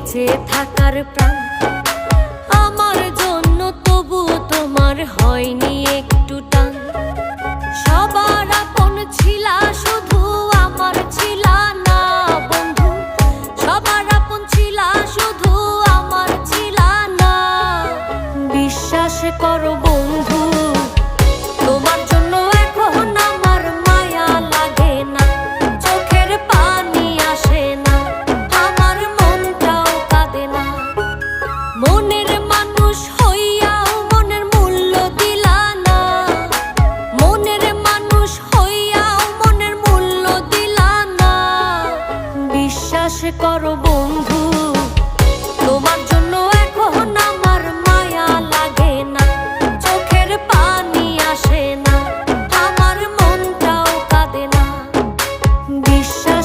বেঁচে থাকার প্রাণ আমার জন্য, তবু তোমার হয়নি একটু টান। সবার আপন ছিলা, শুধু আমার ছিলা না বন্ধু। সবার আপন ছিলা, শুধু আমার ছিলা না। বিশ্বাস করো বন্ধু, তোমার জন্য এখন আমার মায়া লাগে না, চোখের পানি আসে না, আমার মনটাও কাঁদে না। মনের মানুষ হইয়াও মনের মূল্য দিলা না, মনের মানুষ হইয়াও মনের মূল্য দিলা না। বিশ্বাস করো বন্ধু, তোমার